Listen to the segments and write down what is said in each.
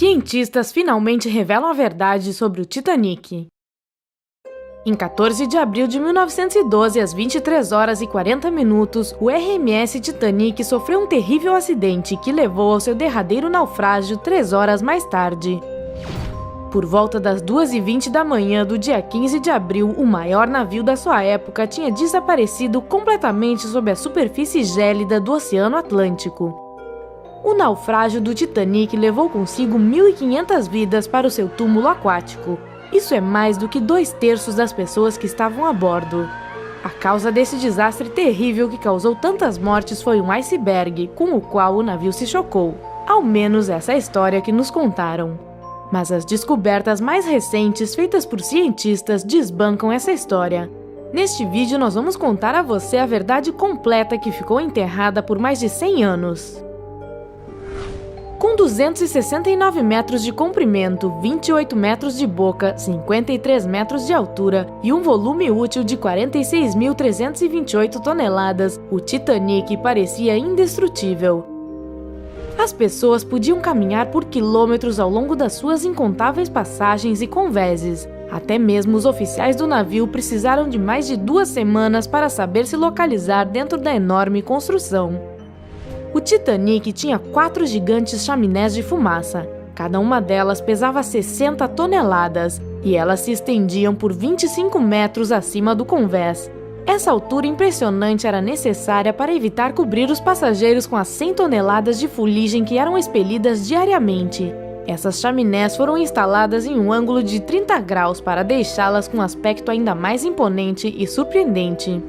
Cientistas finalmente revelam a verdade sobre o Titanic. Em 14 de abril de 1912, às 23 horas e 40 minutos, o RMS Titanic sofreu um terrível acidente que levou ao seu derradeiro naufrágio 3 horas mais tarde. Por volta das 2h20 da manhã do dia 15 de abril, o maior navio da sua época tinha desaparecido completamente sob a superfície gélida do Oceano Atlântico. O naufrágio do Titanic levou consigo 1.500 vidas para o seu túmulo aquático. Isso é mais do que 2/3 das pessoas que estavam a bordo. A causa desse desastre terrível que causou tantas mortes foi um iceberg, com o qual o navio se chocou. Ao menos essa é a história que nos contaram. Mas as descobertas mais recentes feitas por cientistas desbancam essa história. Neste vídeo nós vamos contar a você a verdade completa que ficou enterrada por mais de 100 anos. Com 269 metros de comprimento, 28 metros de boca, 53 metros de altura e um volume útil de 46.328 toneladas, o Titanic parecia indestrutível. As pessoas podiam caminhar por quilômetros ao longo das suas incontáveis passagens e convéses. Até mesmo os oficiais do navio precisaram de mais de 2 semanas para saber se localizar dentro da enorme construção. O Titanic tinha 4 gigantes chaminés de fumaça. Cada uma delas pesava 60 toneladas e elas se estendiam por 25 metros acima do convés. Essa altura impressionante era necessária para evitar cobrir os passageiros com as 100 toneladas de fuligem que eram expelidas diariamente. Essas chaminés foram instaladas em um ângulo de 30 graus para deixá-las com um aspecto ainda mais imponente e surpreendente.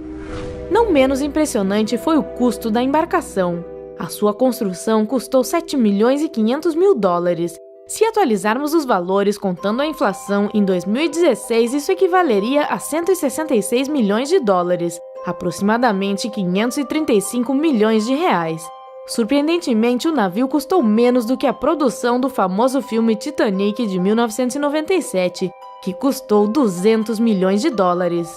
Não menos impressionante foi o custo da embarcação. A sua construção custou 7.500.000 dólares. Se atualizarmos os valores contando a inflação, em 2016 isso equivaleria a 166 milhões de dólares, aproximadamente 535 milhões de reais. Surpreendentemente, o navio custou menos do que a produção do famoso filme Titanic de 1997, que custou 200 milhões de dólares.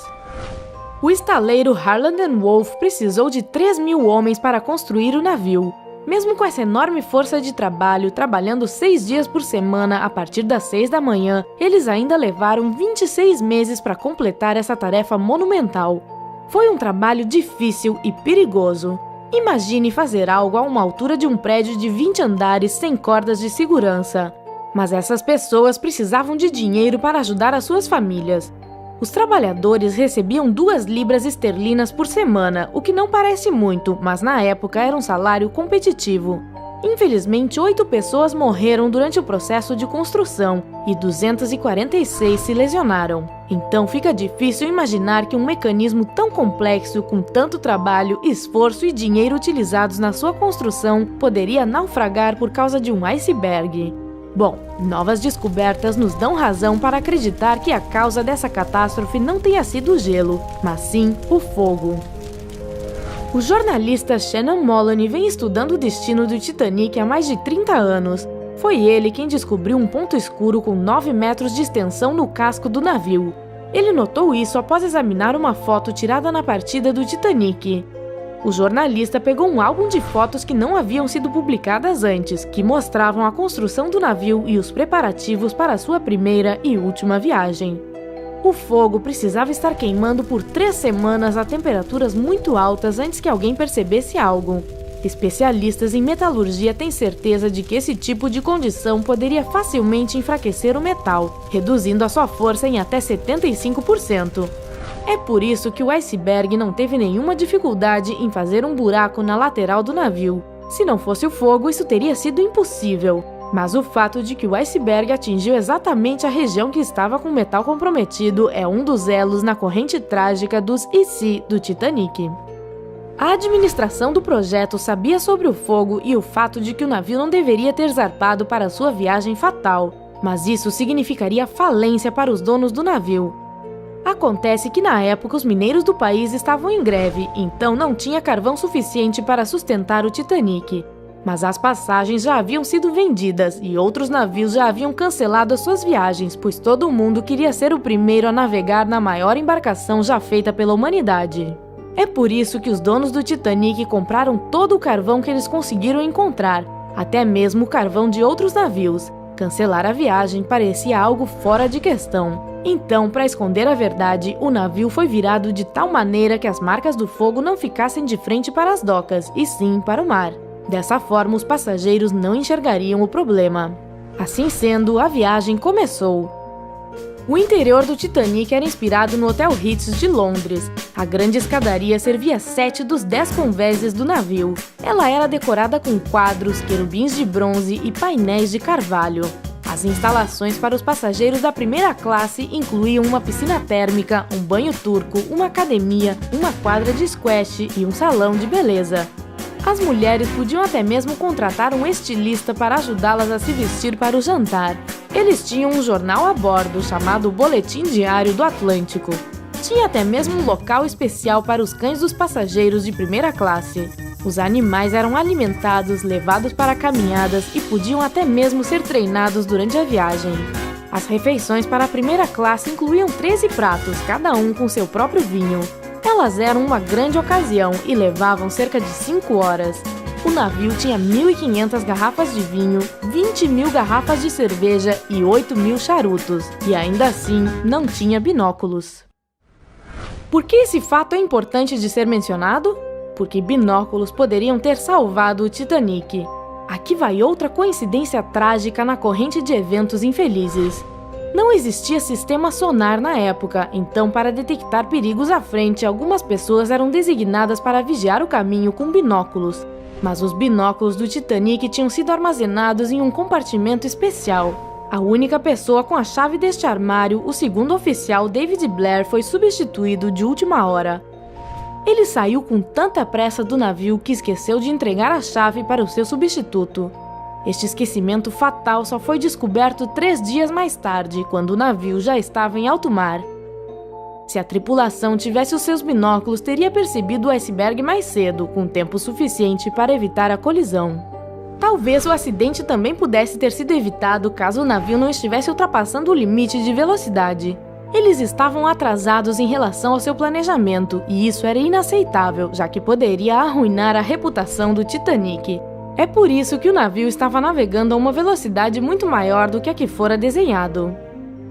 O estaleiro Harland & Wolff precisou de 3.000 homens para construir o navio. Mesmo com essa enorme força de trabalho, trabalhando 6 dias por semana a partir das 6 da manhã, eles ainda levaram 26 meses para completar essa tarefa monumental. Foi um trabalho difícil e perigoso. Imagine fazer algo a uma altura de um prédio de 20 andares sem cordas de segurança. Mas essas pessoas precisavam de dinheiro para ajudar as suas famílias. Os trabalhadores recebiam 2 libras esterlinas por semana, o que não parece muito, mas na época era um salário competitivo. Infelizmente, 8 pessoas morreram durante o processo de construção e 246 se lesionaram. Então fica difícil imaginar que um mecanismo tão complexo, com tanto trabalho, esforço e dinheiro utilizados na sua construção, poderia naufragar por causa de um iceberg. Bom, novas descobertas nos dão razão para acreditar que a causa dessa catástrofe não tenha sido o gelo, mas sim o fogo. O jornalista Shannon Moloney vem estudando o destino do Titanic há mais de 30 anos. Foi ele quem descobriu um ponto escuro com 9 metros de extensão no casco do navio. Ele notou isso após examinar uma foto tirada na partida do Titanic. O jornalista pegou um álbum de fotos que não haviam sido publicadas antes, que mostravam a construção do navio e os preparativos para sua primeira e última viagem. O fogo precisava estar queimando por 3 semanas a temperaturas muito altas antes que alguém percebesse algo. Especialistas em metalurgia têm certeza de que esse tipo de condição poderia facilmente enfraquecer o metal, reduzindo a sua força em até 75%. É por isso que o iceberg não teve nenhuma dificuldade em fazer um buraco na lateral do navio. Se não fosse o fogo, isso teria sido impossível. Mas o fato de que o iceberg atingiu exatamente a região que estava com o metal comprometido é um dos elos na corrente trágica dos IC do Titanic. A administração do projeto sabia sobre o fogo e o fato de que o navio não deveria ter zarpado para sua viagem fatal, mas isso significaria falência para os donos do navio. Acontece que na época os mineiros do país estavam em greve, então não tinha carvão suficiente para sustentar o Titanic. Mas as passagens já haviam sido vendidas e outros navios já haviam cancelado as suas viagens, pois todo mundo queria ser o primeiro a navegar na maior embarcação já feita pela humanidade. É por isso que os donos do Titanic compraram todo o carvão que eles conseguiram encontrar, até mesmo o carvão de outros navios. Cancelar a viagem parecia algo fora de questão. Então, para esconder a verdade, o navio foi virado de tal maneira que as marcas do fogo não ficassem de frente para as docas, e sim para o mar. Dessa forma, os passageiros não enxergariam o problema. Assim sendo, a viagem começou. O interior do Titanic era inspirado no Hotel Ritz de Londres. A grande escadaria servia 7 dos 10 convéses do navio. Ela era decorada com quadros, querubins de bronze e painéis de carvalho. As instalações para os passageiros da primeira classe incluíam uma piscina térmica, um banho turco, uma academia, uma quadra de squash e um salão de beleza. As mulheres podiam até mesmo contratar um estilista para ajudá-las a se vestir para o jantar. Eles tinham um jornal a bordo chamado Boletim Diário do Atlântico. Tinha até mesmo um local especial para os cães dos passageiros de primeira classe. Os animais eram alimentados, levados para caminhadas e podiam até mesmo ser treinados durante a viagem. As refeições para a primeira classe incluíam 13 pratos, cada um com seu próprio vinho. Elas eram uma grande ocasião e levavam cerca de 5 horas. O navio tinha 1.500 garrafas de vinho, 20.000 garrafas de cerveja e 8.000 charutos, e ainda assim não tinha binóculos. Por que esse fato é importante de ser mencionado? Porque binóculos poderiam ter salvado o Titanic. Aqui vai outra coincidência trágica na corrente de eventos infelizes. Não existia sistema sonar na época, então para detectar perigos à frente, algumas pessoas eram designadas para vigiar o caminho com binóculos. Mas os binóculos do Titanic tinham sido armazenados em um compartimento especial. A única pessoa com a chave deste armário, o segundo oficial David Blair, foi substituído de última hora. Ele saiu com tanta pressa do navio que esqueceu de entregar a chave para o seu substituto. Este esquecimento fatal só foi descoberto 3 dias mais tarde, quando o navio já estava em alto mar. Se a tripulação tivesse os seus binóculos, teria percebido o iceberg mais cedo, com tempo suficiente para evitar a colisão. Talvez o acidente também pudesse ter sido evitado caso o navio não estivesse ultrapassando o limite de velocidade. Eles estavam atrasados em relação ao seu planejamento, e isso era inaceitável, já que poderia arruinar a reputação do Titanic. É por isso que o navio estava navegando a uma velocidade muito maior do que a que fora desenhado.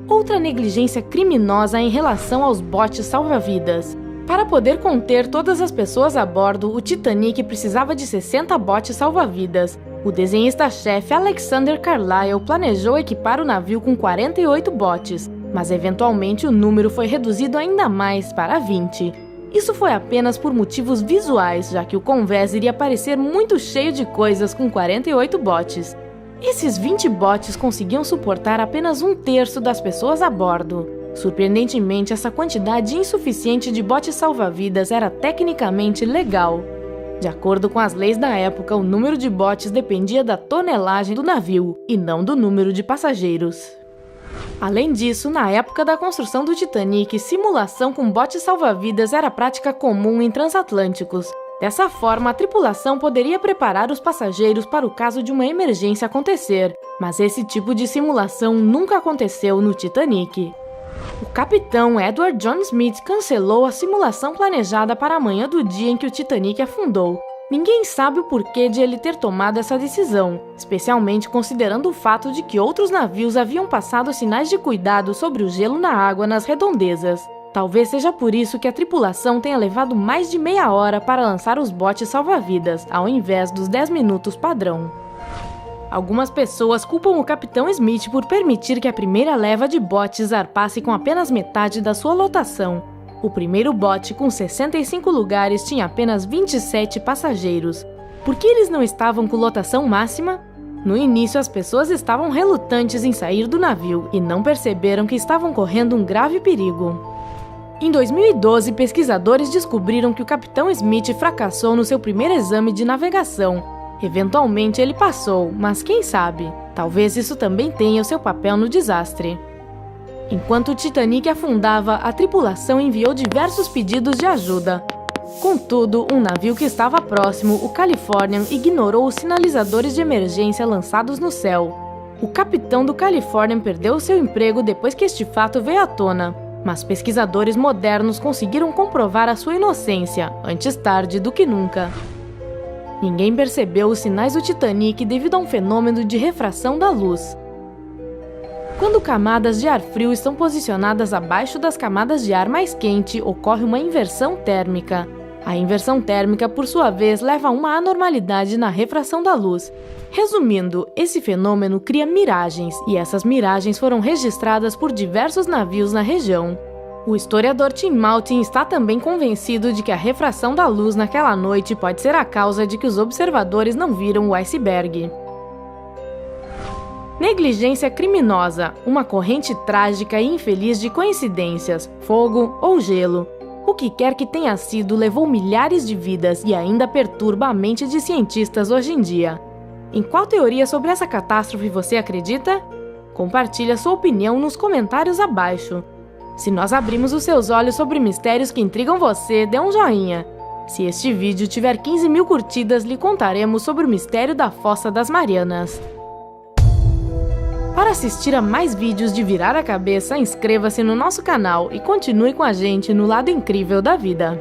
Outra negligência criminosa em relação aos botes salva-vidas. Para poder conter todas as pessoas a bordo, o Titanic precisava de 60 botes salva-vidas. O desenhista-chefe Alexander Carlyle planejou equipar o navio com 48 botes, mas eventualmente o número foi reduzido ainda mais para 20. Isso foi apenas por motivos visuais, já que o convés iria parecer muito cheio de coisas com 48 botes. Esses 20 botes conseguiam suportar apenas 1/3 das pessoas a bordo. Surpreendentemente, essa quantidade insuficiente de botes salva-vidas era tecnicamente legal. De acordo com as leis da época, o número de botes dependia da tonelagem do navio, e não do número de passageiros. Além disso, na época da construção do Titanic, simulação com botes salva-vidas era prática comum em transatlânticos. Dessa forma, a tripulação poderia preparar os passageiros para o caso de uma emergência acontecer, mas esse tipo de simulação nunca aconteceu no Titanic. O capitão Edward John Smith cancelou a simulação planejada para a manhã do dia em que o Titanic afundou. Ninguém sabe o porquê de ele ter tomado essa decisão, especialmente considerando o fato de que outros navios haviam passado sinais de cuidado sobre o gelo na água nas redondezas. Talvez seja por isso que a tripulação tenha levado mais de meia hora para lançar os botes salva-vidas, ao invés dos 10 minutos padrão. Algumas pessoas culpam o capitão Smith por permitir que a primeira leva de botes zarpasse com apenas metade da sua lotação. O primeiro bote, com 65 lugares, tinha apenas 27 passageiros. Por que eles não estavam com lotação máxima? No início, as pessoas estavam relutantes em sair do navio e não perceberam que estavam correndo um grave perigo. Em 2012, pesquisadores descobriram que o capitão Smith fracassou no seu primeiro exame de navegação. Eventualmente ele passou, mas quem sabe? Talvez isso também tenha o seu papel no desastre. Enquanto o Titanic afundava, a tripulação enviou diversos pedidos de ajuda. Contudo, um navio que estava próximo, o Californian, ignorou os sinalizadores de emergência lançados no céu. O capitão do Californian perdeu seu emprego depois que este fato veio à tona, mas pesquisadores modernos conseguiram comprovar a sua inocência, antes tarde do que nunca. Ninguém percebeu os sinais do Titanic devido a um fenômeno de refração da luz. Quando camadas de ar frio estão posicionadas abaixo das camadas de ar mais quente, ocorre uma inversão térmica. A inversão térmica, por sua vez, leva a uma anormalidade na refração da luz. Resumindo, esse fenômeno cria miragens, e essas miragens foram registradas por diversos navios na região. O historiador Tim Maltin está também convencido de que a refração da luz naquela noite pode ser a causa de que os observadores não viram o iceberg. Negligência criminosa, uma corrente trágica e infeliz de coincidências, fogo ou gelo. O que quer que tenha sido levou milhares de vidas e ainda perturba a mente de cientistas hoje em dia. Em qual teoria sobre essa catástrofe você acredita? Compartilhe a sua opinião nos comentários abaixo. Se nós abrimos os seus olhos sobre mistérios que intrigam você, dê um joinha. Se este vídeo tiver 15.000 curtidas, lhe contaremos sobre o mistério da Fossa das Marianas. Para assistir a mais vídeos de virar a cabeça, inscreva-se no nosso canal e continue com a gente no lado incrível da vida.